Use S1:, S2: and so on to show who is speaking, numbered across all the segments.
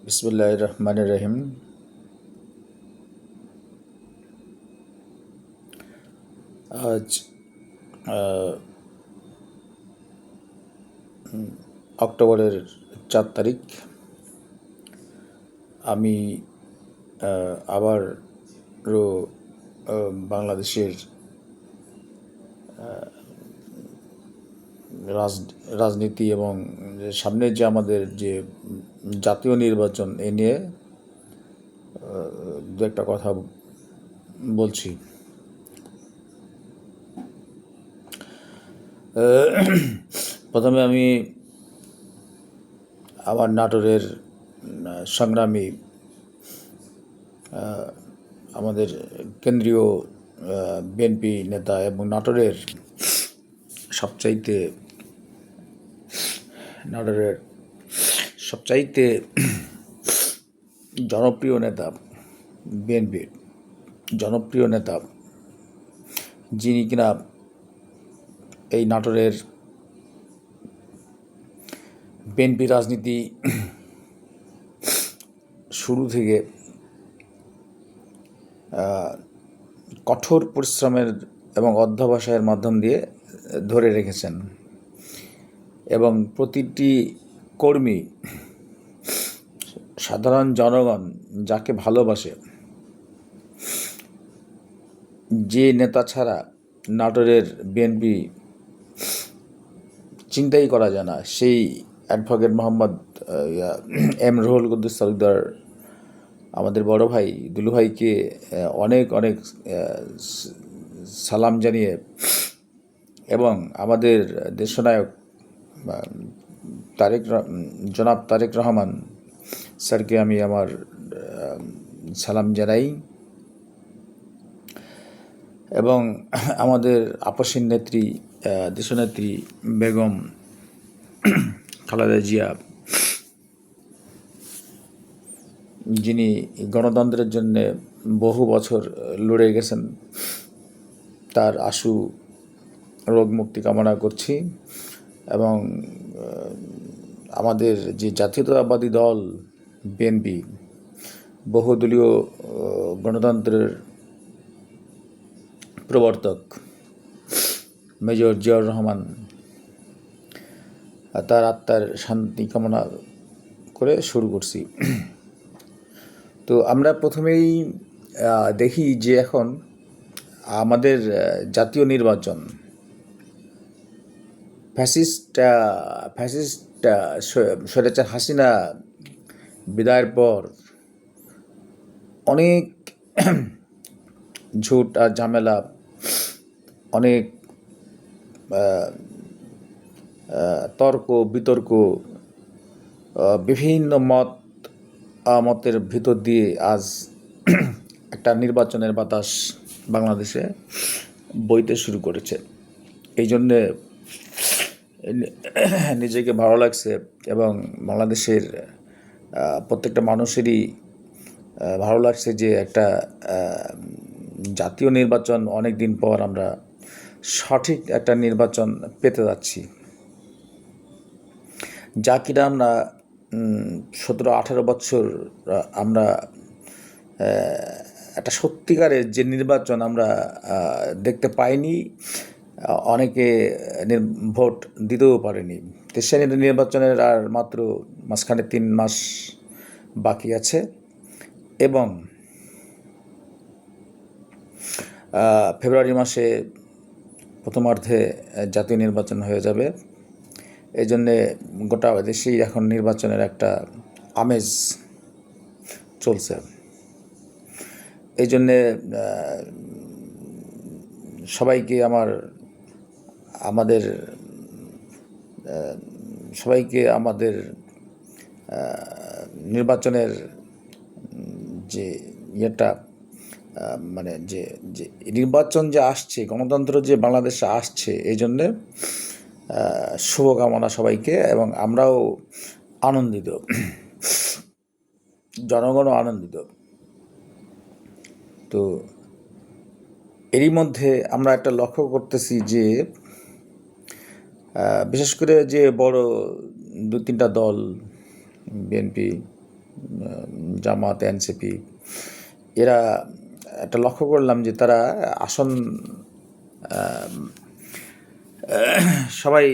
S1: বিসমিল্লাহির রহমানির রহিম। আজ অক্টোবরের 4 তারিখ। আমি আবারও বাংলাদেশের রাজনীতি এবং সামনে যে আমাদের যে জাতীয় নির্বাচন এ নিয়ে দু একটা কথা বলছি। প্রথমে আমি আমার নাটোরের সংগ্রামী আমাদের কেন্দ্রীয় বিএনপি নেতা এবং নাটোরের সবচাইতে জনপ্রিয় নেতা, বিএনপির জনপ্রিয় নেতা, যিনি কিনা এই নাটোরের বিএনপি রাজনীতি শুরু থেকে কঠোর পরিশ্রমের এবং অধ্যবসায়ের মাধ্যম দিয়ে ধরে রেখেছেন, এবং প্রতিটি কর্মী, সাধারণ জনগণ যাকে ভালোবাসে, যে নেতা ছাড়া নাটোরের বিএনপি চিন্তাই করা যায় না, সেই অ্যাডভোকেট মোহাম্মদ এম রুহুল কুদ্দুস তালুকদার আমাদের বড় ভাই দুলু ভাইকে অনেক অনেক সালাম জানিয়ে, এবং আমাদের দেশনায়ক জনাব তারেক রহমান স্যারকে আমি আমার সালাম জানাই, এবং আমাদের আপসীন নেত্রী, দেশনেত্রী বেগম খালেদা জিয়া, যিনি গণতন্ত্রের জন্যে বহু বছর লড়ে গেছেন, তার আশু রোগ মুক্তি কামনা করছি। এবং আমাদের যে জাতীয়তাবাদী দল বিএনপি, বহুদলীয় গণতন্ত্রের প্রবর্তক মেজর জিয়াউর রহমান, তার আত্মার শান্তি কামনা করে শুরু করছি। তো আমরা প্রথমেই দেখি যে এখন আমাদের জাতীয় নির্বাচন, ফ্যাসিস্ট স্বৈরাচার হাসিনা বিদায়ের পর অনেক ঝুট আর ঝামেলা, অনেক তর্ক বিতর্ক, বিভিন্ন মতের ভিতর দিয়ে আজ একটা নির্বাচনের বাতাস বাংলাদেশে বইতে শুরু করেছে। এই জন্যে নিজেকে ভালো লাগছে, এবং বাংলাদেশের প্রত্যেকটা মানুষেরই ভালো লাগছে যে একটা জাতীয় নির্বাচন, অনেক দিন পর আমরা সঠিক একটা নির্বাচন পেতে যাচ্ছি, যা কিনা আমরা 17-18 বছর আমরা একটা সত্যিকারের যে নির্বাচন আমরা দেখতে পাইনি, অনেকে ভোট দিতেও পারেনি। তো সেই নির্বাচনের আর মাত্র মাঝখানে 3 মাস বাকি আছে, এবং ফেব্রুয়ারি মাসে প্রথমার্ধে জাতীয় নির্বাচন হয়ে যাবে। এই জন্যে গোটা দেশেই এখন নির্বাচনের একটা আমেজ চলছে। এই জন্যে সবাইকে আমাদের নির্বাচনের যে ইয়েটা, মানে যে নির্বাচন যে আসছে, গণতন্ত্র যে বাংলাদেশে আসছে, এই জন্যে শুভকামনা সবাইকে, এবং আমরাও আনন্দিত, জনগণও আনন্দিত। তো এরই মধ্যে আমরা একটা লক্ষ্য করতেছি যে বিশেষ করে যে বড় 2-3টা দল, বিএনপি, জামাত, এনসিপি, এরা একটা লক্ষ্য করলাম যে তারা আসন সবাই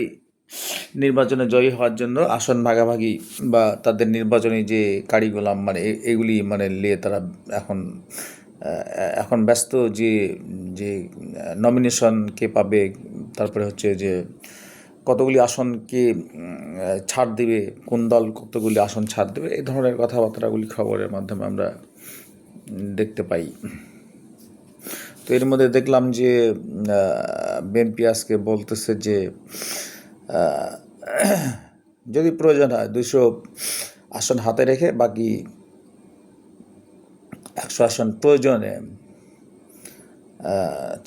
S1: নির্বাচনে জয়ী হওয়ার জন্য আসন ভাগাভাগি বা তাদের নির্বাচনী যে কারিকুলাম মানে এগুলি মানে নিয়ে তারা এখন এখন ব্যস্ত, যে যে নমিনেশন কে পাবে, তারপরে হচ্ছে যে কতগুলি আসন কে ছাড় দেবে, কোন দল কতগুলি আসন ছাড় দেবে, এই ধরনের কথাবার্তাগুলি খবরের মাধ্যমে আমরা দেখতে পাই। তো এর মধ্যে দেখলাম যে বিএনপি আজকে বলতেছে যে যদি প্রয়োজন হয় 200 আসন হাতে রেখে বাকি 100 আসন প্রয়োজনে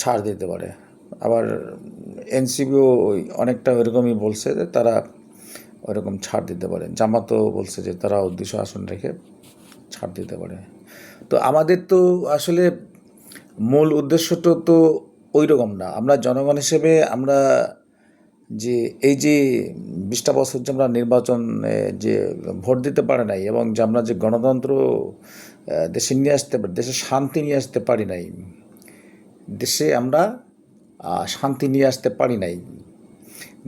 S1: ছাড় দিতে পারে। আবার এনসিপিও অনেকটা ওইরকমই বলছে যে তারা ওইরকম ছাড় দিতে পারে। জামাতও বলছে যে তারাও 200 আসন রেখে ছাড় দিতে পারে। তো আমাদের তো আসলে মূল উদ্দেশ্যটা তো ওই রকম না। আমরা জনগণ হিসেবে আমরা যে এই যে 20টা বছর যে আমরা নির্বাচনে যে ভোট দিতে পারি নাই এবং যে আমরা যে গণতন্ত্র দেশে নিয়ে আসতে পারি, দেশে শান্তি নিয়ে আসতে পারি নাই, দেশে আমরা শান্তি নিয়ে আসতে পারি নাই,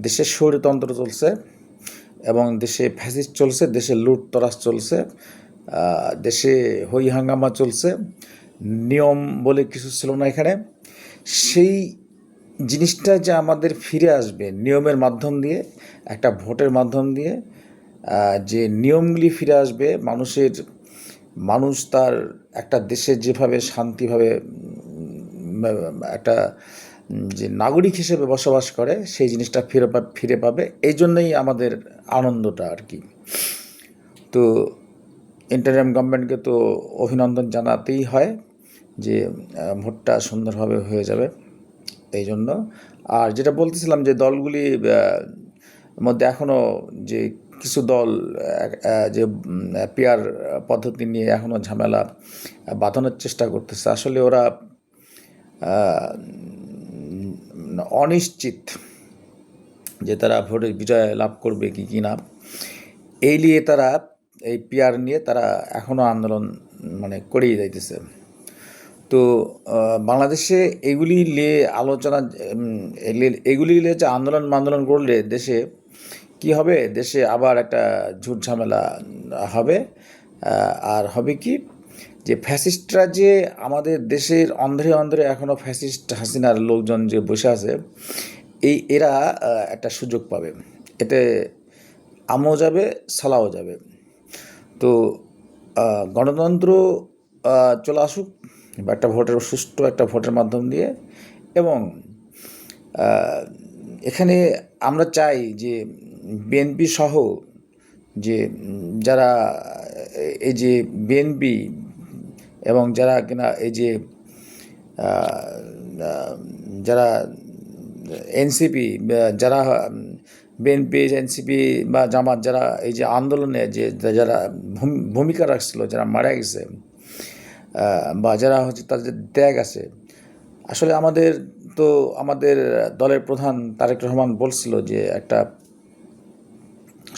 S1: দেশে স্বৈরতন্ত্র চলছে এবং দেশে ফ্যাসিস্ট চলছে, দেশে লুটতরাজ চলছে, দেশে হই হাঙ্গামা চলছে, নিয়ম বলে কিছু ছিল না এখানে। সেই জিনিসটা যে আমাদের ফিরে আসবে নিয়মের মাধ্যম দিয়ে, একটা ভোটের মাধ্যম দিয়ে, যে নিয়মগুলি ফিরে আসবে, মানুষ তার একটা দেশে যেভাবে শান্তিভাবে একটা যে নাগরিক হিসেবে বসবাস করে সেই জিনিসটা ফিরে পাবে। এই জন্যই আমাদের আনন্দটা আর কি। তো ইন্টারিম গভর্নমেন্টকে তো অভিনন্দন জানাতেই হয় যে ভোটটা সুন্দরভাবে হয়ে যাবে এই জন্য। আর যেটা বলতেছিলাম যে দলগুলি মধ্যে এখনও যে কিছু দল যে পিআর পদ্ধতি নিয়ে এখনও ঝামেলা বাঁধানোর চেষ্টা করতেছে। আসলে ওরা অনিশ্চিত যে তারা ভোটে বিজয় লাভ করবে কি না, এই নিয়ে তারা এই পিআর নিয়ে তারা এখনও আন্দোলন মানে করেই যাইতেছে। তো বাংলাদেশে এগুলি নিয়ে আলোচনা, এগুলি নিয়ে যে আন্দোলন করলে দেশে কি হবে, দেশে আবার একটা ঝুট ঝামেলা হবে। আর হবে কি, যে ফ্যাসিস্টরা যে আমাদের দেশের অন্ধ্রে অন্ধ্রে এখনও ফ্যাসিস্ট হাসিনার লোকজন যে বসে আছে, এরা একটা সুযোগ পাবে। এতে আমও যাবে, সালাও যাবে। তো গণতন্ত্র চলে আসুক বা একটা সুষ্ঠু একটা ভোটের মাধ্যম দিয়ে। এবং এখানে আমরা চাই যে বিএনপি সহ যে যারা এই যে বিএনপি এবং যারা কিনা এই যে যারা এনসিপি, যারা বিএনপি, এনসিপি বা জামাত, যারা এই যে আন্দোলনে যে যারা ভূমিকা রাখছিল, যারা মারা গেছে বা যারা হচ্ছে তাদের ত্যাগ আছে। আসলে আমাদের দলের প্রধান তারেক রহমান বলছিল যে একটা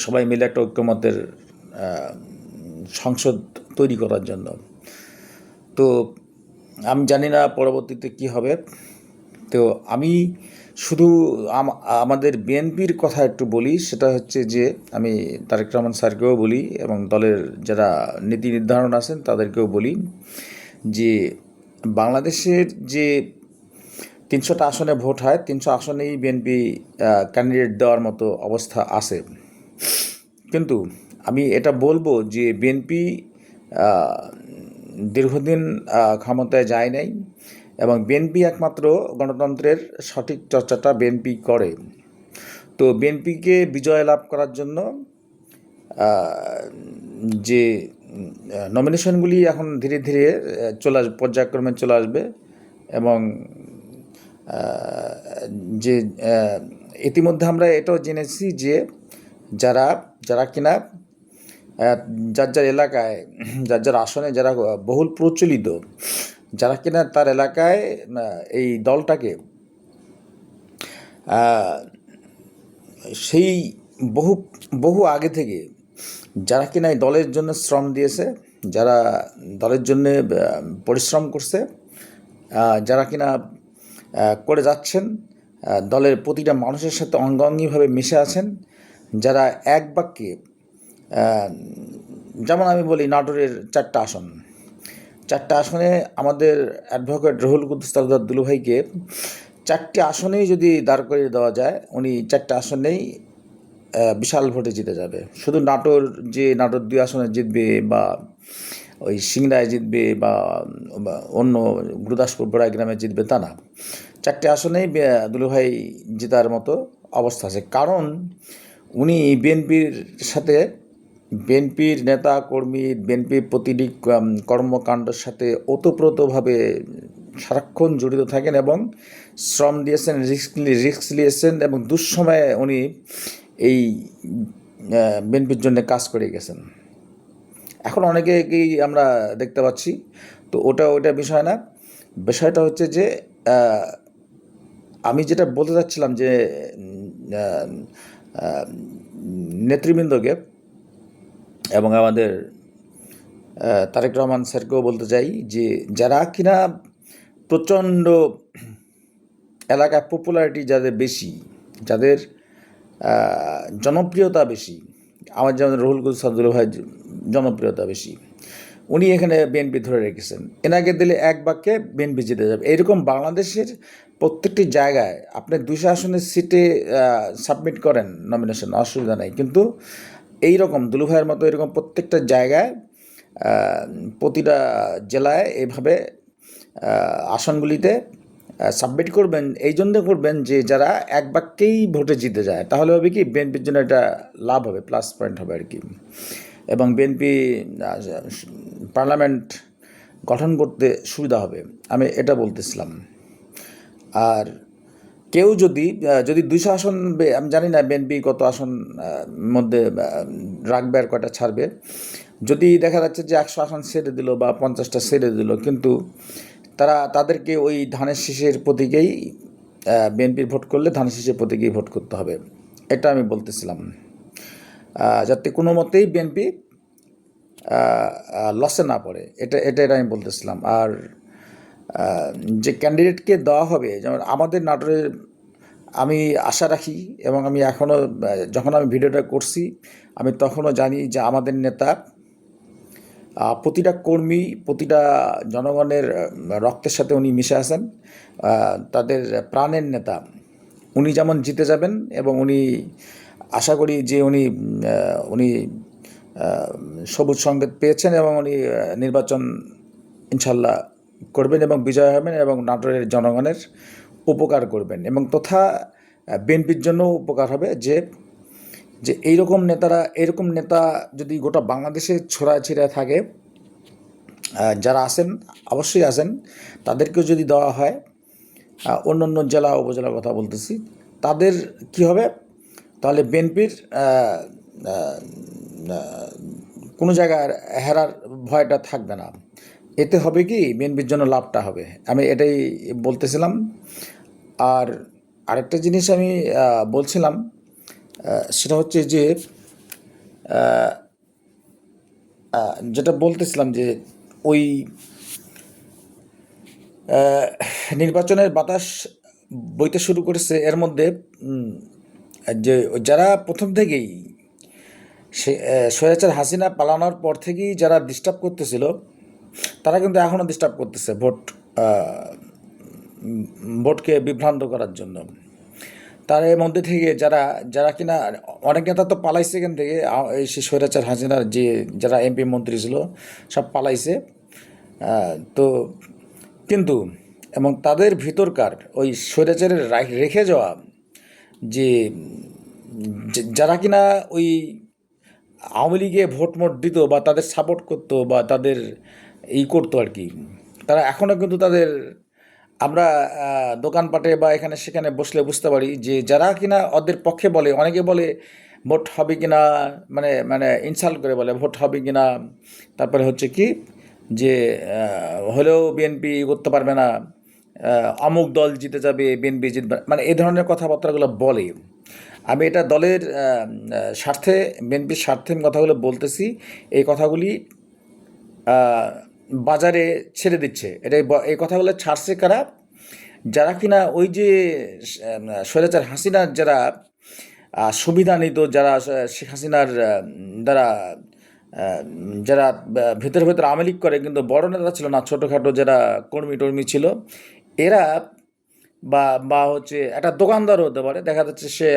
S1: সবাই মিলে একটা ঐক্যমত্যের সংসদ তৈরি করার জন্য। তো আমি জানি না পরবর্তীতে কি হবে। তো আমি শুধু আমাদের বিএনপির কথা একটু বলি, সেটা হচ্ছে যে আমি তারেক রহমান স্যারকেও বলি এবং দলের যারা নীতি নির্ধারণ আছেন তাদেরকেও বলি যে বাংলাদেশের যে 300টা আসনে ভোট হয়, 300 আসনেই বিএনপি ক্যান্ডিডেট দেওয়ার মতো অবস্থা আছে। কিন্তু আমি এটা বলবো যে বিএনপি দীর্ঘদিন ক্ষমতায় যায় নাই এবং বিএনপি একমাত্র গণতন্ত্রের সঠিক চর্চাটা বিএনপি করে। তো বিএনপিকে বিজয় লাভ করার জন্য যে নমিনেশনগুলি এখন ধীরে ধীরে পর্যায়ক্রমে চলে আসবে এবং যে ইতিমধ্যে আমরা এটাও জেনেছি যে যারা যারা কিনা যার এলাকায় যার আসনে যারা বহুল প্রচলিত, যারা কিনা তার এলাকায় এই দলটাকে সেই বহু আগে থেকে যারা কিনা এই দলের জন্য শ্রম দিয়েছে, যারা দলের জন্য পরিশ্রম করছে, যারা কিনা করে যাচ্ছেন, দলের প্রতিটা মানুষের সাথে অঙ্গাঙ্গিভাবে মিশে আছেন, যারা এক বাক্যে, যেমন আমি বলি নাটোরের 4টা আসন, 4টা আসনে আমাদের অ্যাডভোকেট রুহুল কুদ্দুস তালুকদার দুলু ভাইকে 4টি আসনেই যদি দাঁড় করিয়ে দেওয়া যায়, উনি 4টা আসনেই বিশাল ভোটে জিতে যাবে। শুধু নাটোর 2 আসনে জিতবে বা ওই সিংড়ায় জিতবে বা অন্য গুরুদাসপুর বড়াইগ্রামে জিতবে তা না, 4টে আসনেই দুলুভাই জেতার মতো অবস্থা আছে। কারণ উনি বিএনপির সাথে, বিএনপির নেতা কর্মী, বিএনপির প্রতিটি কর্মকাণ্ডের সাথে ওতপ্রোতভাবে সারাক্ষণ জড়িত থাকেন এবং শ্রম দিয়েছেন, রিস্ক নিয়েছেন এবং দুঃসময়ে উনি এই বিএনপির জন্য কাজ করে গেছেন। এখন অনেকেই আমরা দেখতে পাচ্ছি, তো ওটা বিষয় না। বিষয়টা হচ্ছে যে আমি যেটা বলতে চাচ্ছিলাম যে নেতৃবৃন্দকে এবং আমাদের তারেক রহমান স্যারকেও বলতে চাই যে যারা কিনা প্রচণ্ড এলাকায় পপুলারিটি যাদের বেশি, যাদের জনপ্রিয়তা বেশি, আমার যেমন রুহুল কুদ্দুস দুলু ভাই জনপ্রিয়তা বেশি, উনি এখানে বিএনপি ধরে রেখেছেন, এনাকে দিলে এক বাক্যে বিএনপি জিতে যাবে। এইরকম বাংলাদেশের প্রত্যেকটি জায়গায় আপনি 200 আসনের সিটে সাবমিট করেন নমিনেশন, অসুবিধা নেই, কিন্তু এইরকম দুলু ভাইয়ের মতো এরকম প্রত্যেকটা জায়গায় প্রতিটা জেলায় এইভাবে আসনগুলিতে সাবমিট করবেন। এই জন্য করবেন যে যারা এক বাক্যেই ভোটে জিতে যায়, তাহলে হবে কি বিএনপির জন্য এটা লাভ হবে, প্লাস পয়েন্ট হবে আর কি, এবং বিএনপি পার্লামেন্ট গঠন করতে সুবিধা হবে, আমি এটা বলতেছিলাম। আর কেউ যদি 200 আসন, আমি জানি না বিএনপি কত আসন মধ্যে রাখবে আর কয়টা ছাড়বে, যদি দেখা যাচ্ছে যে 100 আসন ছেড়ে দিল বা 50টা ছেড়ে দিল, কিন্তু তাদেরকে ওই ধানের শীষের প্রতীকেই বিএনপির ভোট করলে ধানের শীষের প্রতীকেই ভোট করতে হবে, এটা আমি বলতেছিলাম, যাতে কোনো মতেই বিএনপি লসে না পড়ে, এটা আমি বলতেছিলাম। আর যে ক্যান্ডিডেটকে দেওয়া হবে, যেমন আমাদের নাটোরের, আমি আশা রাখি এবং আমি এখনও, যখন আমি ভিডিওটা করছি আমি তখনও জানি যে আমাদের নেতা প্রতিটা কর্মী, প্রতিটা জনগণের রক্তের সাথে উনি মিশে আছেন, তাদের প্রাণের নেতা, উনি যেমন জিতে যাবেন এবং উনি আশা করি যে উনি সবুজ সংকেত পেয়েছেন এবং উনি নির্বাচন ইনশাল্লাহ করবেন এবং বিজয় হবেন এবং নাটোরের জনগণের উপকার করবেন, এবং তথা বিএনপির জন্য উপকার হবে যে এরকম নেতা যদি গোটা বাংলাদেশে ছড়ায় থাকে, যারা আছেন অবশ্যই আছেন, তাদেরকেও যদি দেওয়া হয়, অন্য জেলা উপজেলার কথা বলতেছি, তাদের কি হবে, তাহলে বিএনপির কোনো জায়গায় হেরার ভয়টা থাকবে না। এতে হবে কি বিএনপির জন্য লাভটা হবে, আমি এটাই বলতেছিলাম। আর আরেকটা জিনিস আমি বলছিলাম, সেটা হচ্ছে যে যেটা বলতেছিলাম যে ওই নির্বাচনের বাতাস বইতে শুরু করেছে, এর মধ্যে যে যারা প্রথম থেকেই স্বৈরাচার হাসিনা পালানোর পর থেকেই যারা ডিস্টার্ব করতেছিল, তারা কিন্তু এখনও ডিস্টার্ব করতেছে ভোটকে বিভ্রান্ত করার জন্য। তার এর মধ্যে থেকে যারা কিনা অনেক নেতা তো পালাইছে এখান থেকে, এই স্বৈরাচার হাসিনার যারা এমপি মন্ত্রী ছিল সব পালাইছে, তো কিন্তু এবং তাদের ভিতরকার ওই স্বৈরাচারের রেখে যাওয়া যে যারা কিনা ওই আওয়ামী লীগে ভোট দিত বা তাদের সাপোর্ট করতো বা তাদের করতো আর কি, তারা এখনও কিন্তু তাদের, আমরা দোকানপাটে বা এখানে সেখানে বসলে বুঝতে পারি যে যারা কিনা ওদের পক্ষে বলে, অনেকে বলে ভোট হবে কিনা, মানে ইনসাল্ট করে বলে ভোট হবে কিনা, তারপরে হচ্ছে কি যে হলেও বিএনপি করতে পারবে না, অমুক দল জিতে যাবে, বিএনপি জিতবে, মানে এই ধরনের কথাবার্তাগুলো বলে। আমি এটা দলের স্বার্থে, বিএনপির স্বার্থে আমি কথাগুলো বলতেছি। এই কথাগুলি বাজারে ছেড়ে দিচ্ছে। এই কথাগুলো ছাড়ছে কারা? যারা কিনা ওই যে স্বৈরাচার হাসিনার যারা সুবিধা নিত, যারা শেখ হাসিনার দ্বারা যারা ভেতরে ভেতরে আওয়ামী লীগ করে কিন্তু বড় নেতা ছিল না, ছোটোখাটো যারা কর্মী টর্মী ছিল, এরা বা বা হচ্ছে একটা দোকানদারও হতে পারে, দেখা যাচ্ছে সে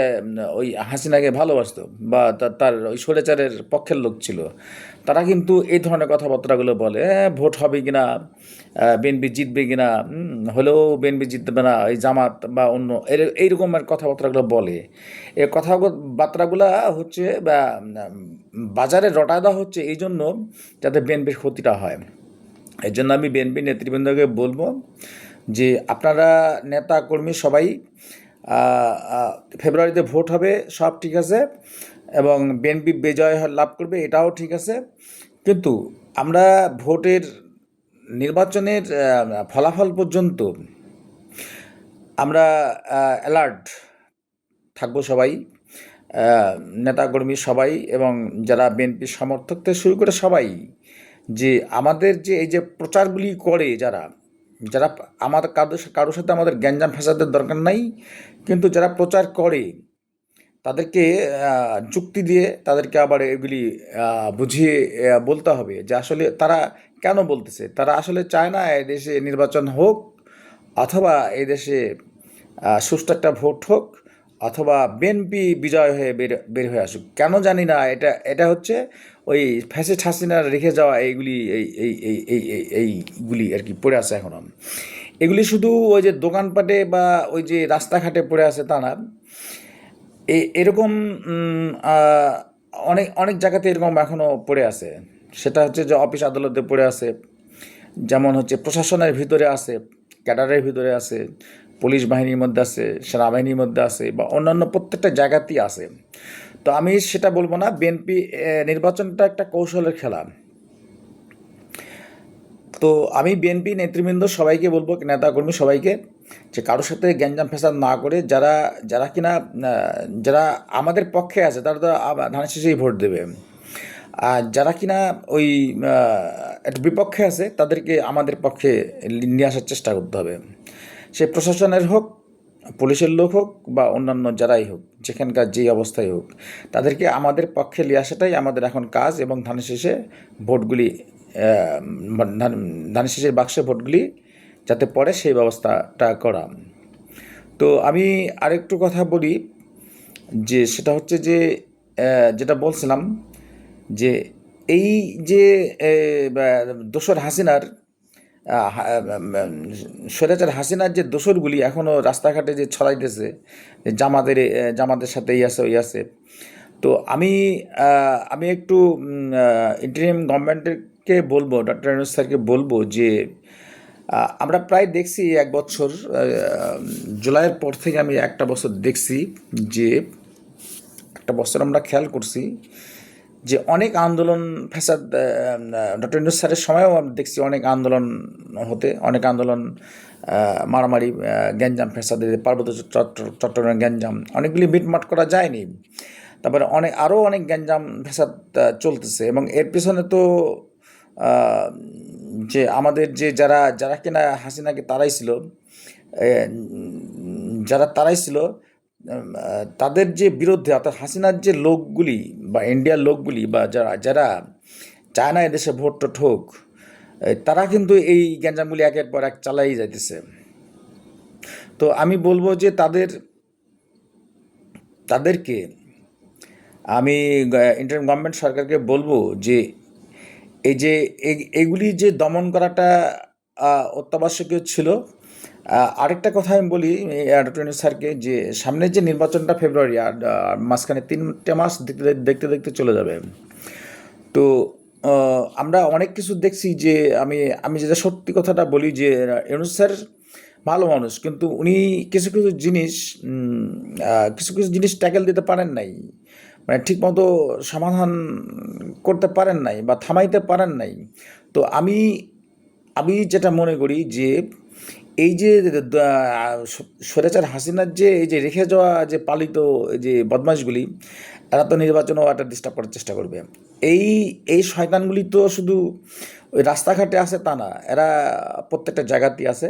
S1: ওই হাসিনাকে ভালোবাসতো বা তার ওই স্বৈরাচারের পক্ষের লোক ছিল, তারা কিন্তু এই ধরনের কথাবার্তাগুলো বলে, ভোট হবে কিনা, বিএনপি জিতবে কিনা, হলেও বিএনপি জিতবে না, এই জামাত বা অন্য এইরকমের কথাবার্তাগুলো বলে। এই কথাবার্তাগুলো হচ্ছে বাজারে রটা দেওয়া হচ্ছে এই জন্য যাতে বিএনপির ক্ষতিটা হয়। এই জন্য আমি বিএনপি নেতৃবৃন্দকে বলবো যে আপনারা নেতা কর্মী সবাই ফেব্রুয়ারিতে ভোট হবে, সব ঠিক আছে, এবং বিএনপি বিজয় লাভ করবে, এটাও ঠিক আছে, কিন্তু আমরা ভোটের নির্বাচনের ফলাফল পর্যন্ত আমরা অ্যালার্ট থাকবো সবাই, নেতাকর্মী সবাই, এবং যারা বিএনপির সমর্থক থেকে শুরু করে সবাই, যে আমাদের যে এই যে প্রচারগুলি করে যারা যারা আমাদের কারোর সাথে আমাদের গ্যাঞ্জাম ফ্যাসাদের দরকার নাই, কিন্তু যারা প্রচার করে তাদেরকে যুক্তি দিয়ে তাদেরকে আবার এগুলি বুঝিয়ে বলতে হবে যে আসলে তারা কেন বলতেছে। তারা আসলে চায় না এই দেশে নির্বাচন হোক, অথবা এই দেশে সুষ্ঠু একটা ভোট হোক, অথবা বিএনপি বিজয় হয়ে বের হয়ে আসুক। কেন জানি না, এটা হচ্ছে ওই ফ্যাসিস্ট হাসিনার রেখে যাওয়া এইগুলি এইগুলি আর কি পড়ে আছে এখনও। এগুলি শুধু ওই যে দোকানপাটে বা ওই যে রাস্তাঘাটে পড়ে আছে তা না, এরকম অনেক অনেক জায়গাতে এরকম এখনও পড়ে আছে। সেটা হচ্ছে যে অফিস আদালতে পড়ে আছে, যেমন হচ্ছে প্রশাসনের ভিতরে আছে, ক্যাডারের ভিতরে আছে, পুলিশ বাহিনীর মধ্যে আছে, সেনাবাহিনীর মধ্যে আছে, বা অন্যান্য প্রত্যেকটা জায়গাতেই আছে। তো আমি সেটা বলবো না। বিএনপি নির্বাচনটা একটা কৌশলের খেলা। তো আমি বিএনপি নেতৃবৃন্দ সবাইকে বলবো, নেতাকর্মী সবাইকে, যে কারোর সাথে গ্যাঞ্জাম ফ্যাসাদ না করে যারা যারা কিনা যারা আমাদের পক্ষে আছে তারা তো ধানের শেষেই ভোট দেবে, আর যারা কিনা ওই একটু বিপক্ষে আছে তাদেরকে আমাদের পক্ষে নিয়ে আসার চেষ্টা করতে হবে। সে প্রশাসনের হোক, পুলিশের লোক হোক, বা অন্যান্য যারাই হোক, যেখানকার যেই অবস্থায় হোক, তাদেরকে আমাদের পক্ষে নিয়ে আসাটাই আমাদের এখন কাজ, এবং ধানের শেষে ভোটগুলি ধানের শেষের বাক্সে ভোটগুলি যাতে পড়ে সেই ব্যবস্থাটা করা। তো আমি আরেকটু কথা বলি, যে সেটা হচ্ছে যে যেটা বলছিলাম, যে এই যে দোসর হাসিনার স্বৈরাচার হাসিনার যে দোসরগুলি এখনও রাস্তাঘাটে যে ছড়াইতেছে, যে জামাতের সাথে এই আছে ওই আছে। তো আমি একটু ইন্টারিম গভর্নমেন্টকে বলবো, ডক্টর ইউনূস স্যারকে বলবো যে আমরা প্রায় দেখছি 1 বছর, জুলাইয়ের পর থেকে আমি 1টা বছর দেখছি, যে 1টা বছর আমরা খেয়াল করছি যে অনেক আন্দোলন ফ্যাসাদ, ডক্টর ইউনূস স্যারের সময়ও আমরা দেখছি অনেক আন্দোলন হতে, অনেক আন্দোলন, মারামারি, গ্যাঞ্জাম ফ্যাসাদের, পার্বত্য চট্টগ্রাম গ্যাঞ্জাম, অনেকগুলি মিটমাট করা যায়নি। তারপরে আরও অনেক গ্যাঞ্জাম ফ্যাসাদ চলতেছে, এবং এর পিছনে তো যে আমাদের যে যারা কিনা হাসিনাকে তাড়াইছিল, যারা তাড়াইছিল, তাদের যে বিরুদ্ধে, অর্থাৎ হাসিনার যে লোকগুলি বা ইন্ডিয়ার লোকগুলি, বা যারা চায় না এদেশে ভোট টোট হোক, তারা কিন্তু এই গ্যাঞ্জামগুলি একের পর এক চালাই যাইতেছে। তো আমি বলবো যে তাদেরকে আমি ইন্টারিম গভর্নমেন্ট সরকারকে বলবো যে এই যে এগুলি যে দমন করাটা অত্যাবশ্যকীয় ছিল। আরেকটা কথা আমি বলি ডক্টর ইউনূস স্যারকে, যে সামনের যে নির্বাচনটা ফেব্রুয়ারি, আর মাঝখানে 3টে মাস দেখতে দেখতে চলে যাবে। তো আমরা অনেক কিছু দেখছি, যে আমি যেটা সত্যি কথাটা বলি, যে ইউনূস স্যার ভালো মানুষ, কিন্তু উনি কিছু কিছু জিনিস ট্যাকেল দিতে পারেন নাই, মানে ঠিকমতো সমাধান করতে পারেন নাই বা থামাইতে পারেন নাই। তো আমি যেটা মনে করি, যে এই যে স্বৈরাচার হাসিনার যে এই যে রেখে যাওয়া যে পালিত এই যে বদমাশগুলি, এরা তো নির্বাচনেও একটা ডিস্টার্ব করার চেষ্টা করবে। এই এই শয়তানগুলি তো শুধু ওই রাস্তাঘাটে আছে তা না, এরা প্রত্যেকটা জায়গাতেই আছে।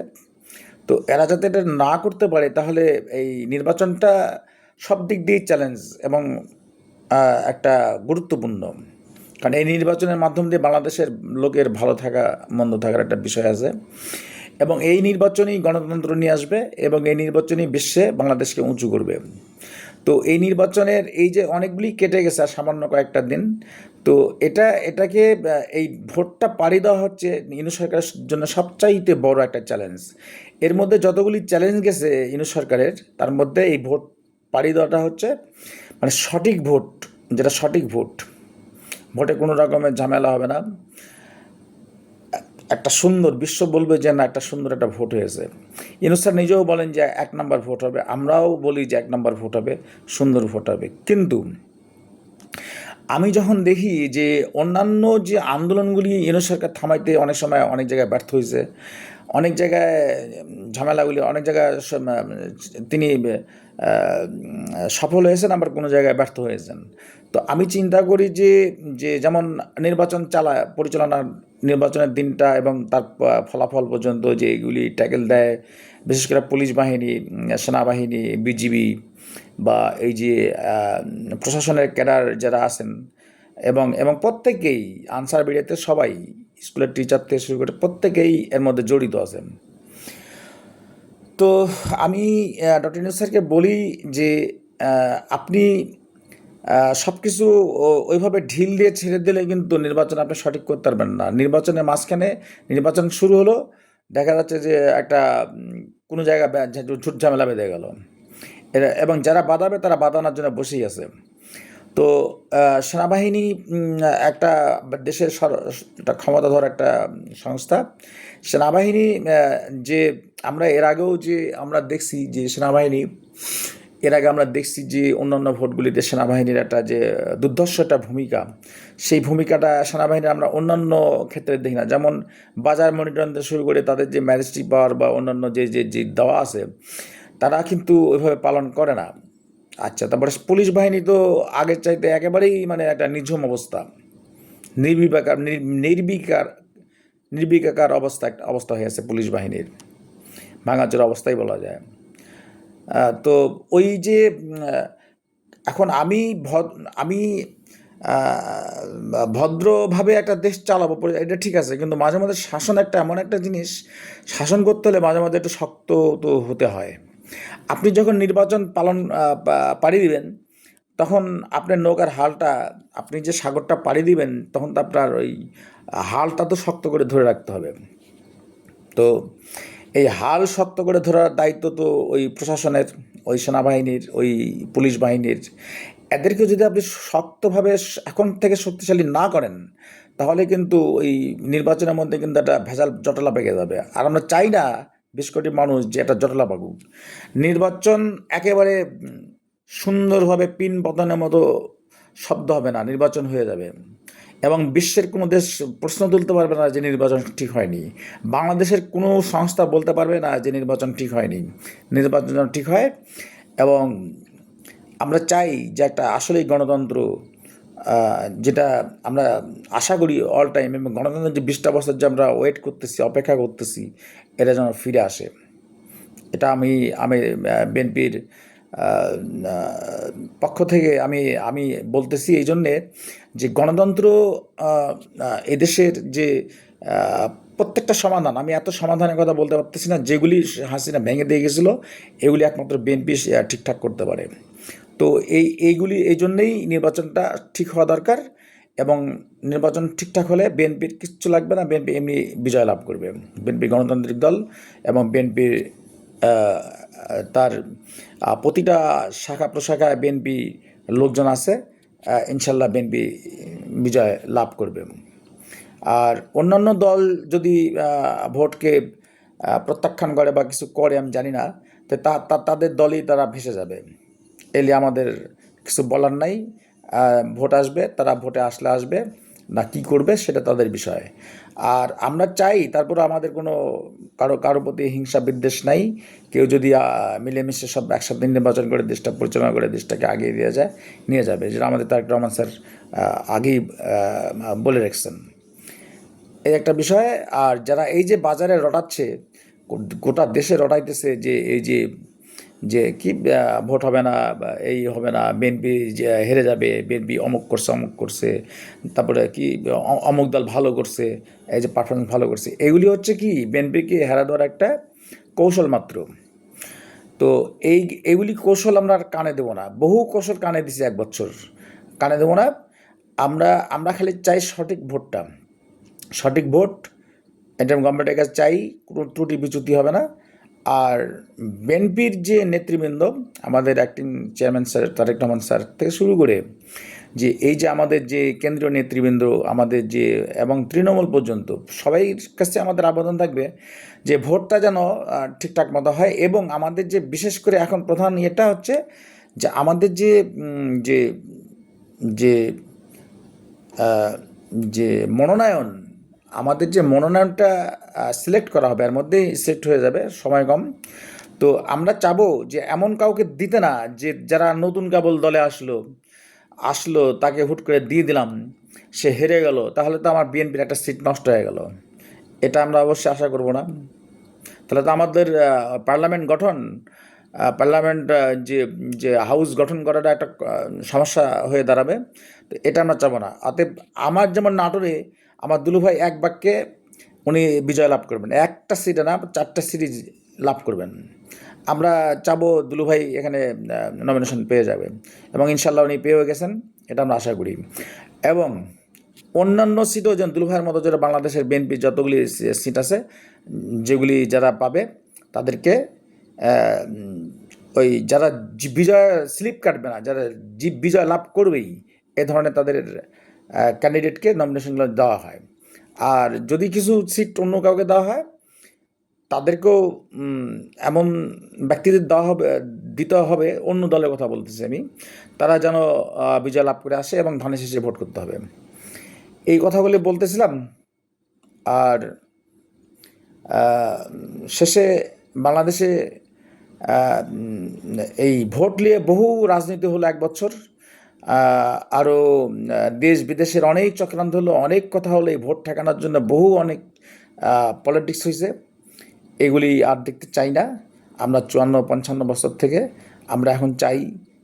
S1: তো এরা যাতে এটা না করতে পারে, তাহলে এই নির্বাচনটা সব দিক দিয়েই চ্যালেঞ্জ এবং একটা গুরুত্বপূর্ণ। কারণ এই নির্বাচনের মাধ্যম দিয়ে বাংলাদেশের লোকের ভালো থাকা মন্দ থাকার একটা বিষয় আছে, এবং এই নির্বাচনই গণতন্ত্র নিয়ে আসবে, এবং এই নির্বাচনই বিশ্বে বাংলাদেশকে উঁচু করবে। তো এই নির্বাচনের এই যে অনেকগুলি কেটে গেছে আর সামান্য কয়েকটা দিন, তো এটাকে এই ভোটটা পাড়ি দেওয়া হচ্ছে ইউনূস সরকারের জন্য সবচাইতে বড় একটা চ্যালেঞ্জ। এর মধ্যে যতগুলি চ্যালেঞ্জ গেছে ইউনূস সরকারের, তার মধ্যে এই ভোট পাড়ি দেওয়াটা হচ্ছে মানে সঠিক ভোট, যেটা সঠিক ভোট, ভোটে কোনো রকমের ঝামেলা হবে না, একটা সুন্দর বিশ্ব বলবে যে না একটা সুন্দর একটা ভোট হয়েছে। ইউনূস স্যার নিজেও বলেন যে 1 নম্বর ভোট হবে, আমরাও বলি যে 1 নম্বর ভোট হবে, সুন্দর ভোট হবে। কিন্তু আমি যখন দেখি যে অন্যান্য যে আন্দোলনগুলি ইউনূস সরকার থামাইতে অনেক সময় অনেক জায়গায় ব্যর্থ হয়েছে, অনেক জায়গায় ঝামেলাগুলি অনেক জায়গায় তিনি সফল হয়েছেন, আবার কোনো জায়গায় ব্যর্থ হয়েছেন। তো আমি চিন্তা করি যে যে যেমন নির্বাচন পরিচালনার নির্বাচনের দিনটা এবং তার ফলাফল পর্যন্ত যে এগুলি ট্যাকেল দেয়, বিশেষ করে পুলিশ বাহিনী, সেনাবাহিনী, বিজিবি বা এই যে প্রশাসনের ক্যাডার যারা আছেন, এবং এবং প্রত্যেকেই আনসার বিডিতে সবাই, স্কুলের টিচার থেকে শুরু করে প্রত্যেকেই এর মধ্যে জড়িত আছেন। তো আমি ডক্টর ইউনূস স্যারকে বলি যে আপনি সব কিছু ওইভাবে ঢিল দিয়ে ছেড়ে দিলে কিন্তু নির্বাচন আপনি সঠিক করতে পারবেন না। নির্বাচনের মাঝখানে নির্বাচন শুরু হলো, দেখা যাচ্ছে যে একটা কোনো জায়গায় ঝুট ঝামেলা বেঁধে গেল, এরা এবং যারা বাধাবে তারা বাধানোর জন্য বসেই আছে। তো সেনাবাহিনী একটা দেশের একটা ক্ষমতাধর একটা সংস্থা। সেনাবাহিনী যে আমরা এর আগেও যে আমরা দেখছি যে সেনাবাহিনী, এর আগে আমরা দেখছি যে অন্যান্য ভোটগুলিতে সেনাবাহিনীর একটা যে দুর্ধর্ষ একটা ভূমিকা, সেই ভূমিকাটা সেনাবাহিনীর আমরা অন্যান্য ক্ষেত্রে দেখি না। যেমন বাজার মনিটরিং থেকে শুরু করে তাদের যে ম্যাজিস্ট্রেট পাওয়ার বা অন্যান্য যে যে যে দেওয়া আছে, তারা কিন্তু ওইভাবে পালন করে না। আচ্ছা, তারপরে পুলিশ বাহিনী তো আগের চাইতে একেবারেই মানে একটা নিঝুম অবস্থা, নির্বিকার নির্বিকার নির্বিকার অবস্থা হয়ে আছে পুলিশ বাহিনীর, ভাঙাচোরা অবস্থাই বলা যায়। তো ওই যে এখন আমি ভদ্রভাবে একটা দেশ চালাবো, এটা ঠিক আছে, কিন্তু মাঝে মাঝে শাসন একটা এমন একটা জিনিস, শাসন করতে হলে মাঝে মাঝে একটু শক্ত তো হতে হয়। আপনি যখন নির্বাচন পাড়ি দিবেন, তখন আপনার নৌকার হালটা, আপনি যে সাগরটা পাড়ি দিবেন, তখন তো আপনার ওই হালটা তো শক্ত করে ধরে রাখতে হবে। তো এই হাল শক্ত করে ধরার দায়িত্ব তো ওই প্রশাসনের, ওই সেনাবাহিনীর, ওই পুলিশ বাহিনীর। এদেরকে যদি আপনি শক্তভাবে এখন থেকে শক্তিশালী না করেন, তাহলে কিন্তু ওই নির্বাচনের মধ্যে কিন্তু একটা ভেজাল জটলা পেকে যাবে। আর আমরা চাই না 20 কোটি মানুষ যে একটা জটলা পাকুক। নির্বাচন একেবারে সুন্দরভাবে পিন পতনের মতো শব্দ হবে না, নির্বাচন হয়ে যাবে, এবং বিশ্বের কোনো দেশ প্রশ্ন তুলতে পারবে না যে নির্বাচন ঠিক হয়নি। বাংলাদেশের কোনো সংস্থা বলতে পারবে না যে নির্বাচন ঠিক হয়নি। নির্বাচন যেন ঠিক হয়, এবং আমরা চাই যে একটা আসলেই গণতন্ত্র, যেটা আমরা আশা করি অল টাইম, এবং গণতন্ত্রের যে 20টা বছর যে আমরা ওয়েট করতেছি, অপেক্ষা করতেছি, এটা যেন ফিরে আসে। এটা আমি আমি বিএনপির পক্ষ থেকে আমি আমি বলতেছি এই জন্যে যে গণতন্ত্র এদেশের যে প্রত্যেকটা সমাধান, আমি এত সমাধানের কথা বলতে পারতেছি না, যেগুলি হাসিনা ভেঙে দিয়ে গেছিলো, এগুলি একমাত্র বিএনপি ঠিকঠাক করতে পারে। তো এইগুলি এই জন্যেই নির্বাচনটা ঠিক হওয়া দরকার, এবং নির্বাচন ঠিকঠাক হলে বিএনপির কিচ্ছু লাগবে না, বিএনপি এমনি বিজয় লাভ করবে। বিএনপি গণতান্ত্রিক দল, এবং বিএনপির তার প্রতিটা শাখা প্রশাখায় বিএনপি লোকজন আছে, ইনশাল্লাহ বিএনপি বিজয় লাভ করবে। আর অন্যান্য দল যদি ভোটকে প্রত্যাখ্যান করে বা কিছু করে আমি জানি না, তো তাদের দলই তারা ভেসে যাবে, এলে আমাদের কিছু বলার নাই। ভোট আসবে, তারা ভোটে আসলে আসবে, না কি করবে সেটা তাদের বিষয়। আর আমরা চাই তারপরে আমাদের কোনো কারো প্রতি হিংসা বিদ্বেষ নাই। কেউ যদি মিলেমিশে সব একসাথে নির্বাচন করে দেশটা পরিচালনা করে দেশটাকে আগিয়ে নিয়ে যাবে, যেটা আমাদের তারেক রহমান স্যার আগেই বলে রেখেছেন। এই একটা বিষয়। আর যারা এই যে বাজারে রটাচ্ছে, গোটা দেশে রটাইতেছে যে এই যে যে কি ভোট হবে না, এই হবে না, বিএনপি হেরে যাবে, বিএনপি অমুক করছে, তারপরে কি অমুক দল ভালো করছে, এই যে পারফরমেন্স ভালো করছে, এগুলি হচ্ছে কি বিএনপিকে হেরা দেওয়ার একটা কৌশল মাত্র। তো এইগুলি কৌশল আমরা আর কানে দেবো না। বহু কৌশল কানে দিছি 1 বছর, কানে দেবো না। আমরা খালি চাই সঠিক ভোটটা, সঠিক ভোট এটা গভর্নমেন্টের কাছে চাই, কোনো ত্রুটি বিচ্যুতি হবে না। আর বিএনপির যে নেতৃবৃন্দ, আমাদের acting chairman sir Tarique Rahman sir থেকে শুরু করে যে এই যে আমাদের যে কেন্দ্রীয় নেতৃবৃন্দ, আমাদের যে এবং তৃণমূল পর্যন্ত সবাই কাছে আমাদের আবেদন থাকবে যে ভোটটা যেন ঠিকঠাক মতো হয়। এবং আমাদের যে বিশেষ করে এখন প্রধান এটা হচ্ছে যে আমাদের যে যে যে মনোনয়ন, আমাদের যে মনোনয়নটা সিলেক্ট করা হবে, এর মধ্যেই সিলেক্ট হয়ে যাবে, সময় কম। তো আমরা চাবো যে এমন কাউকে দিতে না যে যারা নতুন কেবল দলে আসলো তাকে হুট করে দিয়ে দিলাম, সে হেরে গেল, তাহলে তো আমার বিএনপির একটা সিট নষ্ট হয়ে গেল। এটা আমরা অবশ্যই আশা করব না। তাহলে তো আমাদের পার্লামেন্ট যে যে হাউস গঠন করাটা একটা সমস্যা হয়ে দাঁড়াবে। তো এটা আমরা চাবো না। অতএব আমার যেমন নাটোরে আমার দুলুভাই এক বাক্যে উনি বিজয় লাভ করবেন, একটা সিটে না 4টা সিরিজ লাভ করবেন। আমরা চাবো দুলুভাই এখানে নমিনেশন পেয়ে যাবে, এবং ইনশাল্লাহ উনি পেয়েও গেছেন, এটা আমরা আশা করি। এবং অন্যান্য সিটও যেন দুলুভাইয়ের মতো যারা বাংলাদেশের বিএনপি যতগুলি সিট আছে, যেগুলি যারা পাবে তাদেরকে ওই যারা বিজয় স্লিপ কাটবে না, যারা বিজয় লাভ করবেই, এ ধরনের তাদের ক্যান্ডিডেটকে নমিনেশনগুলো দেওয়া হয়। আর যদি কিছু সিট অন্য কাউকে দেওয়া হয়, তাদেরকেও এমন ব্যক্তিদের দিতে হবে, অন্য দলের কথা বলতেছি আমি, তারা যেন বিজয় লাভ করে আসে এবং ধানের শেষে ভোট করতে হবে। এই কথাগুলি বলতেছিলাম। আর শেষে বাংলাদেশে এই ভোট নিয়ে বহু রাজনীতি হলো 1 বছর। আরও দেশ বিদেশের অনেক চক্রান্ত হলো, অনেক কথা হলো, এই ভোট ঠেকানোর জন্য অনেক পলিটিক্স হয়েছে। এগুলি আর দেখতে চাই না। আমরা 54-55 বছর থেকে আমরা এখন চাই,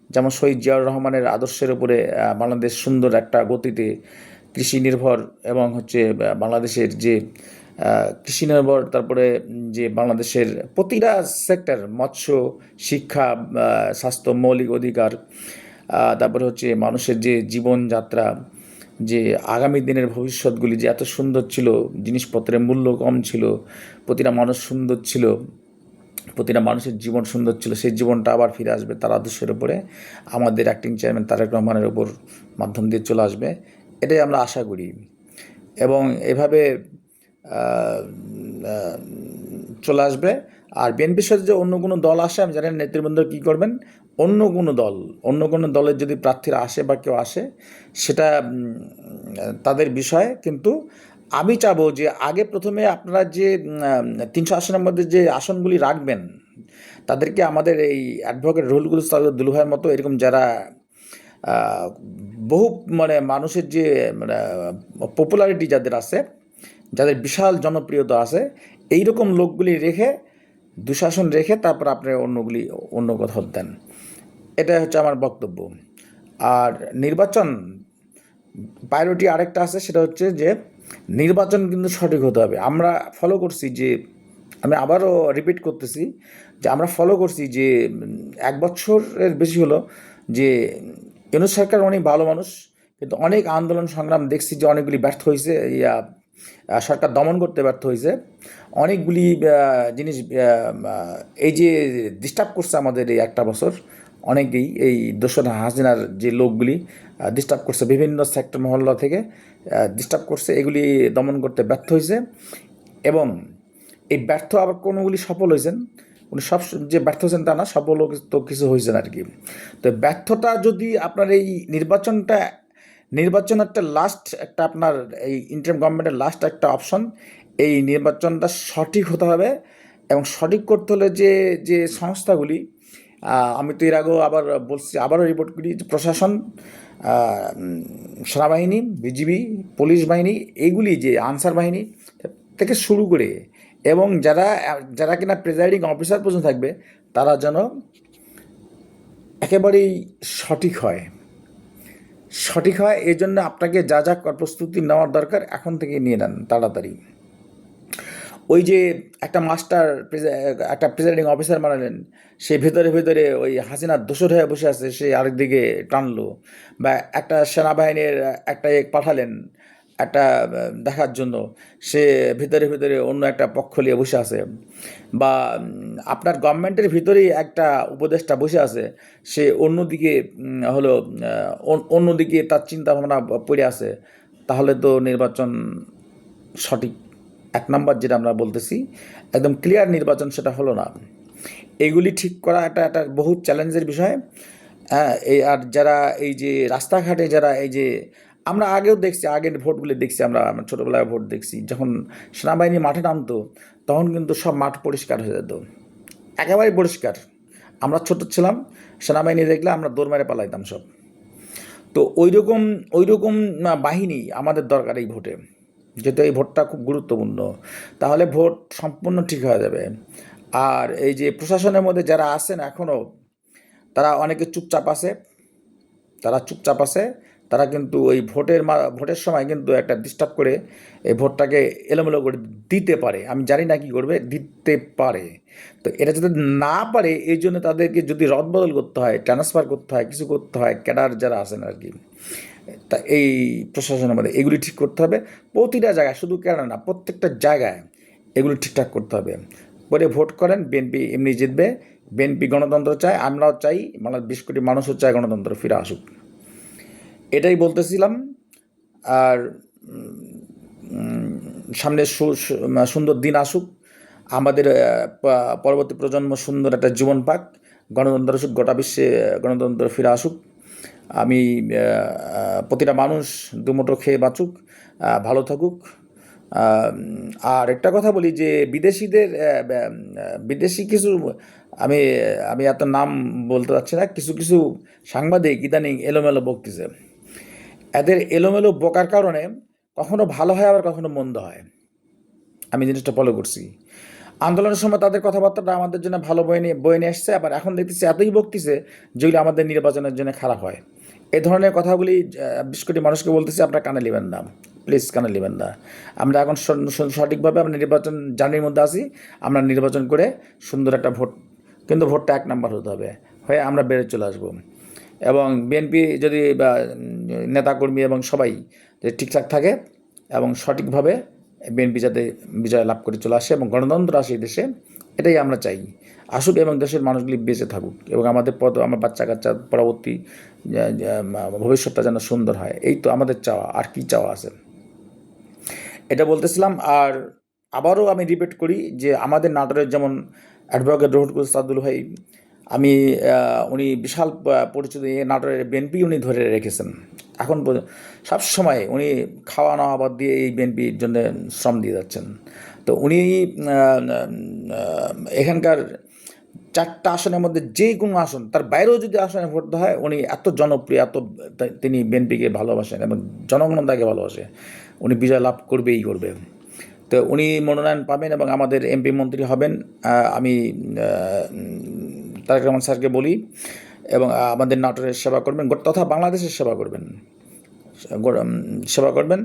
S1: যেমন শহীদ জিয়াউর রহমানের আদর্শের উপরে বাংলাদেশ সুন্দর একটা গতিতে কৃষি নির্ভর, এবং হচ্ছে বাংলাদেশের যে কৃষি নির্ভর, তারপরে যে বাংলাদেশের প্রতিটা সেক্টর, মৎস্য, শিক্ষা, স্বাস্থ্য, মৌলিক অধিকার, তারপরে হচ্ছে মানুষের যে জীবনযাত্রা, যে আগামী দিনের ভবিষ্যৎগুলি যে এত সুন্দর ছিল, জিনিসপত্রের মূল্য কম ছিল, প্রতিটা মানুষ সুন্দর ছিল, প্রতিটা মানুষের জীবন সুন্দর ছিল, সেই জীবনটা আবার ফিরে আসবে তার আদর্শের উপরে, আমাদের অ্যাক্টিং চেয়ারম্যান তারেক রহমানের ওপর মাধ্যম দিয়ে চলে আসবে, এটাই আমরা আশা করি। এবং এভাবে চলে আসবে। আর বিএনপির সাথে যে অন্য কোনো দল আসে, আমি জানি না নেতৃবৃন্দ কী করবেন। অন্য কোনো দলের যদি প্রার্থীরা আসে বা কেউ আসে, সেটা তাদের বিষয়। কিন্তু আমি চাবো যে আগে প্রথমে আপনারা যে 300 আসনের মধ্যে যে আসনগুলি রাখবেন, তাদেরকে আমাদের এই অ্যাডভোকেট রুহুল দুলুভাইয়ের মতো এরকম যারা বহু মানুষের যে পপুলারিটি যাদের আছে, যাদের বিশাল জনপ্রিয়তা আছে, এই রকম লোকগুলি রেখে, দুঃশাসন রেখে তারপর আপনি অন্য কথা দেন। এটা হচ্ছে আমার বক্তব্য। আর নির্বাচন প্রায়োরিটি আরেকটা আছে, সেটা হচ্ছে যে নির্বাচন কিন্তু সঠিক হতে হবে। আমরা ফলো করছি যে, আমি আবারও রিপিট করতেছি যে আমরা ফলো করছি যে 1 বছরের বেশি হলো যে ইউনূস সরকার অনেক ভালো মানুষ, কিন্তু অনেক আন্দোলন সংগ্রাম দেখছি যে অনেকগুলি ব্যর্থ হয়েছে, সরকার দমন করতে ব্যর্থ হয়েছে। অনেকগুলি জিনিস এই যে ডিস্টার্ব করছে আমাদের এই 1 বছর, অনেকেই এই দোসর হাসিনার যে লোকগুলি ডিস্টার্ব করছে, বিভিন্ন সেক্টর মহল্লা থেকে ডিস্টার্ব করছে, এগুলি দমন করতে ব্যর্থ হয়েছে। এবং এই ব্যর্থ আবার কোনোগুলি সফল হয়েছেন, উনি সব যে ব্যর্থ হয়েছেন তা না, সফলও তো কিছু হয়েছেন আর কি। তো ব্যর্থতা যদি আপনার এই নির্বাচনটা নির্বাচন একটা লাস্ট একটা আপনার এই ইন্টারিম গভর্নমেন্টের লাস্ট একটা অপশন। এই নির্বাচনটা সঠিক হতে হবে, এবং সঠিক করতে হলে যে যে সংস্থাগুলি, আমি তো এর আগেও আবার বলছি, আবারও রিপোর্ট করি যে প্রশাসন, সেনাবাহিনী, বিজিবি, পুলিশ বাহিনী, এইগুলি যে আনসার বাহিনী থেকে শুরু করে, এবং যারা যারা কিনা প্রিজাইডিং অফিসার পর্যন্ত থাকবে, তারা যেন একেবারেই সঠিক হয়। সঠিক হয় এই জন্য আপনাকে যা যা প্রস্তুতি নেওয়ার দরকার এখন থেকে নিয়ে নেন তাড়াতাড়ি। ওই যে একটা মাস্টার, একটা প্রিজাইডিং অফিসার বানালেন, সে ভেতরে ভেতরে ওই হাসিনার দোসর হয়ে বসে আছে, সে আরেকদিকে টানলো। বা একটা সেনাবাহিনীর একটা পাঠালেন একটা দেখার জন্য, সে ভিতরে ভিতরে অন্য একটা পক্ষ নিয়ে বসে আছে। বা আপনার গভর্নমেন্টের ভিতরেই একটা উপদেষ্টা বসে আছে, সে অন্যদিকে হলো অন্যদিকে তার চিন্তা ভাবনা পড়ে আছে। তাহলে তো নির্বাচন সঠিক, এক নাম্বার যেটা আমরা বলতেছি একদম ক্লিয়ার নির্বাচন, সেটা হলো না। এইগুলি ঠিক করা একটা একটা বহু চ্যালেঞ্জের বিষয়। হ্যাঁ, এই আর যারা এই যে রাস্তাঘাটে যারা এই যে, আমরা আগেও দেখছি, আগের ভোটগুলি দেখছি, আমরা ছোটোবেলায় ভোট দেখছি, যখন সেনাবাহিনী মাঠে নামতো তখন কিন্তু সব মাঠ পরিষ্কার হয়ে যেত, একেবারে পরিষ্কার। আমরা ছোট ছিলাম, সেনাবাহিনী দেখলে আমরা দৌড় মেরে পালাইতাম সব। তো ওই রকম বাহিনী আমাদের দরকার এই ভোটে, যেহেতু এই ভোটটা খুব গুরুত্বপূর্ণ। তাহলে ভোট সম্পূর্ণ ঠিক হয়ে যাবে। আর এই যে প্রশাসনের মধ্যে যারা আছেন এখনও, তারা অনেকে চুপচাপ আছে, তারা কিন্তু ওই ভোটের সময় কিন্তু একটা ডিস্টার্ব করে এই ভোটটাকে এলোমেলো করে দিতে পারে। আমি জানি না কী করবে, দিতে পারে। তো এটা যদি না পারে, এই জন্য তাদেরকে যদি রদবদল করতে হয়, ট্রান্সফার করতে হয়, কিছু করতে হয়, ক্যাডার যারা আছেন আর কি, তা এই প্রশাসনের মধ্যে এগুলি ঠিক করতে হবে। প্রতিটা জায়গায়, শুধু কেন না, প্রত্যেকটা জায়গায় এগুলি ঠিকঠাক করতে হবে। করে ভোট করেন, বিএনপি এমনি জিতবে। বিএনপি গণতন্ত্র চায়, আমরাও চাই, মানে 20 কোটি মানুষও চায় গণতন্ত্র ফিরে আসুক। এটাই বলতেছিলাম। আর সামনে সুন্দর দিন আসুক, আমাদের পরবর্তী প্রজন্ম সুন্দর একটা জীবন পাক, গণতন্ত্র আসুক, গোটা বিশ্বে গণতন্ত্র ফিরে আসুক। আমি প্রতিটা মানুষ দুমুঠো খেয়ে বাঁচুক, ভালো থাকুক। আর একটা কথা বলি যে বিদেশিদের বিদেশি কিছু, আমি আমি এত নাম বলতে চাচ্ছি না, কিছু কিছু সাংবাদিক ইদানিং এলোমেলো বকতেছে। এদের এলোমেলো বকার কারণে কখনো ভালো হয়, আবার কখনো মন্দ হয়। আমি জিনিসটা ফলো করছি। আন্দোলনের সময় তাদের কথাবার্তাটা আমাদের জন্য ভালো বয়ে নিয়ে আসছে, আবার এখন দেখতেছি এতই বকতেছে যেগুলি আমাদের নির্বাচনের জন্য খারাপ হয়। এই ধরনের কথাগুলি 20 কোটি মানুষকে বলতেছি, আপনারা কানে নেবেন না, প্লিজ কানে নেবেন না। আমরা এখন সঠিকভাবে আমরা নির্বাচন জার্নির মধ্যে আছি। আমরা নির্বাচন করে সুন্দর একটা ভোট, কিন্তু ভোটটা 1 নাম্বার হতে হবে, হয়ে আমরা বেড়ে চলে আসবো। এবং বিএনপি যদি বা নেতাকর্মী এবং সবাই যদি ঠিকঠাক থাকে এবং সঠিকভাবে বিএনপি যাতে বিজয় লাভ করে চলে আসে এবং গণতন্ত্র আসে এই দেশে, এটাই আমরা চাই। আসুক এবং দেশের মানুষগুলি বেঁচে থাকুক, এবং আমাদের আমার বাচ্চা কাচ্চা পরবর্তী ভবিষ্যৎটা যেন সুন্দর হয়, এই তো আমাদের চাওয়া, আর কি চাওয়া আছে। এটা বলতেছিলাম। আর আবারও আমি রিপিট করি যে আমাদের নাটোরের যেমন অ্যাডভোকেট রুহুল সাদুল ভাই, আমি উনি বিশাল পরিচিত, নাটোরের বিএনপি উনি ধরে রেখেছেন এখন সবসময়। উনি খাওয়া নাওয়া বাদ দিয়ে এই বিএনপির জন্য শ্রম দিয়ে যাচ্ছেন। তো উনি এখানকার 4টা আসনের মধ্যে যে কোনো আসন, তার বাইরেও যদি আসনে ভোট দেওয়া হয়, উনি এত জনপ্রিয়, তিনি বিএনপিকে ভালোবাসেন এবং জনগণ তাকে ভালোবাসে, উনি বিজয় লাভ করবেই করবে। তো উনি মনোনয়ন পাবেন এবং আমাদের এমপি মন্ত্রী হবেন। আমি তারেক রহমান স্যারকে বলি, এবং আমাদের নাটোরের সেবা করবেন, তথা বাংলাদেশের সেবা করবেন।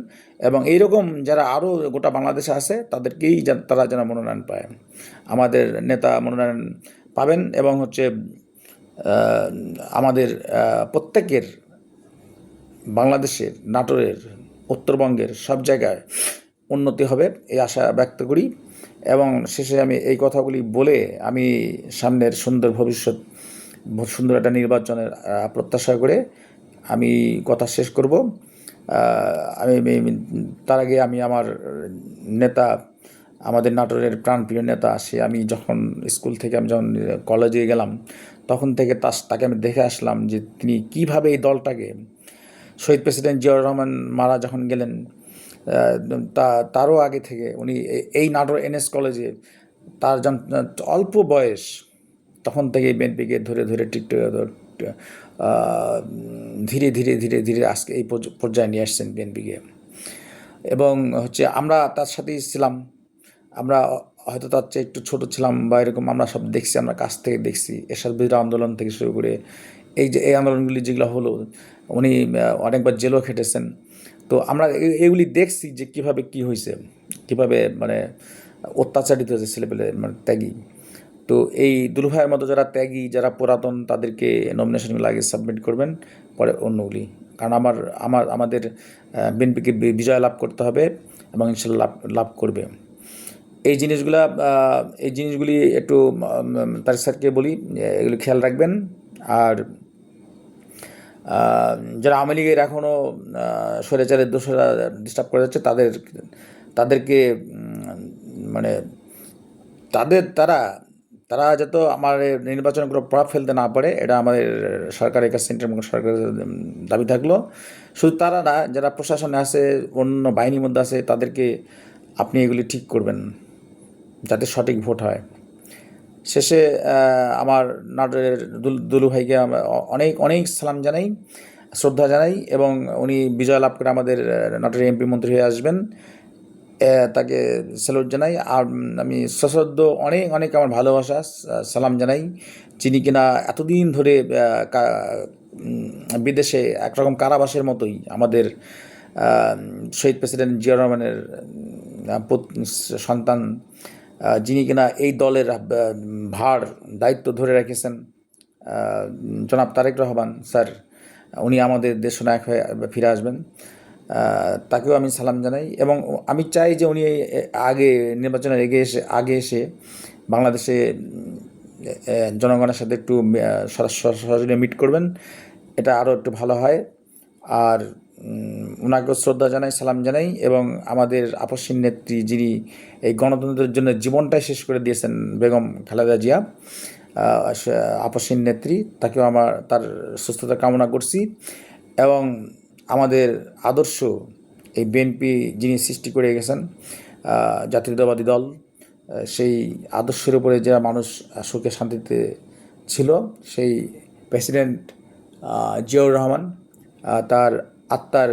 S1: এবং এইরকম যারা আরও গোটা বাংলাদেশে আছে তাদেরকেই তারা যেন মনোনয়ন পায়। আমাদের নেতা মনোনয়ন পাবেন, এবং হচ্ছে আমাদের প্রত্যেকের, বাংলাদেশের, নাটোরের, উত্তরবঙ্গের সব জায়গায় উন্নতি হবে, এই আশা ব্যক্ত করি। এবং শেষে আমি এই কথাগুলি বলে আমি সামনের সুন্দর ভবিষ্যৎ, সুন্দর একটা নির্বাচনের প্রত্যাশা করে আমি কথা শেষ করব। আমি তার আগে আমি আমার নেতা, আমাদের নাটোরের প্রাণপ্রিয় নেতা, আমি যখন স্কুল থেকে, আমি যখন কলেজে গেলাম তখন থেকে তাকে আমি দেখে আসলাম যে তিনি কীভাবে এই দলটাকে শহীদ প্রেসিডেন্ট জিয়াউর রহমান মারা যখন গেলেন, তারও আগে থেকে উনি এই নাটোর NS কলেজে তার অল্প বয়স তখন থেকে বিএনপিকে ধরে ধরে ধীরে ধীরে ধীরে ধীরে আজকে এই পর্যায়ে নিয়ে আসছেন বিএনপিকে। এবং হচ্ছে আমরা তার সাথেই ছিলাম। আমরা হয়তো তার চেয়ে একটু ছোট ছিলাম বা এরকম, আমরা সব দেখছি, আমরা কাছ থেকে দেখছি এরশাদ বিরোধী আন্দোলন থেকে শুরু করে এই আন্দোলনগুলি যেগুলো হলো, উনি অনেকবার জেলও খেটেছেন। তো আমরা এগুলি দেখছি যে কিভাবে কি হয়েছে, কিভাবে মানে অত্যাচারিত হয়েছে ছেলেপেলে, মানে ত্যাগী। তো এই দুলভাইয়ের মতো যারা ত্যাগী, যারা পুরাতন, তাদেরকে নমিনেশনগুলো আগে সাবমিট করবেন, পরে অন্যগুলি। কারণ আমাদের বিএনপিকে বিজয় লাভ করতে হবে এবং ইনশাল্লাহ লাভ করবে। এই জিনিসগুলি একটু তার স্যারকে বলি, এগুলি খেয়াল রাখবেন। আর যারা আওয়ামী লীগের এখনও স্বৈরাচারের দোষরা ডিস্টার্ব করে যাচ্ছে, তাদেরকে মানে তারা যাতে আমার নির্বাচনের কোনো প্রভাব ফেলতে না পারে, এটা আমাদের সরকারের কাছে, সেন্ট্রাল সরকারের দাবি থাকলো। শুধু তারা না, যারা প্রশাসনে আছে, অন্য বাহিনীর মধ্যে আছে, তাদেরকে আপনি এগুলি ঠিক করবেন যাতে সঠিক ভোট হয়। শেষে আমার নাটোরের দুলু ভাইকে অনেক অনেক সালাম জানাই, শ্রদ্ধা জানাই, এবং উনি বিজয় লাভ করে আমাদের নাটোরের MP মন্ত্রী হয়ে আসবেন, তাকে স্যালুট জানাই। আর আমি সশ্রদ্ধ অনেক অনেক আমার ভালোবাসা সালাম জানাই, যিনি কিনা এতদিন ধরে বিদেশে একরকম কারাবাসের মতোই আমাদের শহীদ প্রেসিডেন্ট জিয়াউর রহমানের সন্তান, যিনি কিনা এই দলের ভার দায়িত্ব ধরে রেখেছেন, জনাব তারেক রহমান স্যার, উনি আমাদের দেশনায়ক হয়ে ফিরে আসবেন, তাকেও আমি সালাম জানাই। এবং আমি চাই যে উনি আগে নির্বাচনের আগে এসে বাংলাদেশে জনগণের সাথে একটু সরাসরি মিট করবেন, এটা আরও একটু ভালো হয়। আর ওনাকেও শ্রদ্ধা জানাই, সালাম জানাই। এবং আমাদের আপসীন নেত্রী, যিনি এই গণতন্ত্রের জন্য জীবনটাই শেষ করে দিয়েছেন, বেগম খালেদা জিয়া, আপসীন নেত্রী, তাকেও তার সুস্থতা কামনা করছি। এবং আমাদের আদর্শ এই বিএনপি যিনি সৃষ্টি করে গেছেন, জাতীয়তাবাদী দল, সেই আদর্শের উপরে যারা মানুষ সুখে শান্তিতে ছিল, সেই প্রেসিডেন্ট জিয়াউর রহমান, তার আত্মার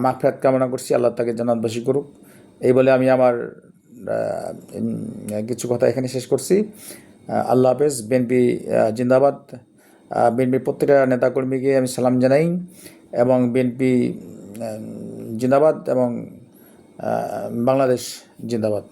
S1: মাগফিরাত কামনা করছি, আল্লাহ তাকে জান্নাতবাসী করুক। এই বলে আমি আমার কিছু কথা এখানে শেষ করছি। আল্লাহ হাফেজ। বিএনপি জিন্দাবাদ। বিএনপির প্রত্যেকটা নেতাকর্মীকে আমি সালাম জানাই, এবং বিএনপি জিন্দাবাদ, এবং বাংলাদেশ জিন্দাবাদ।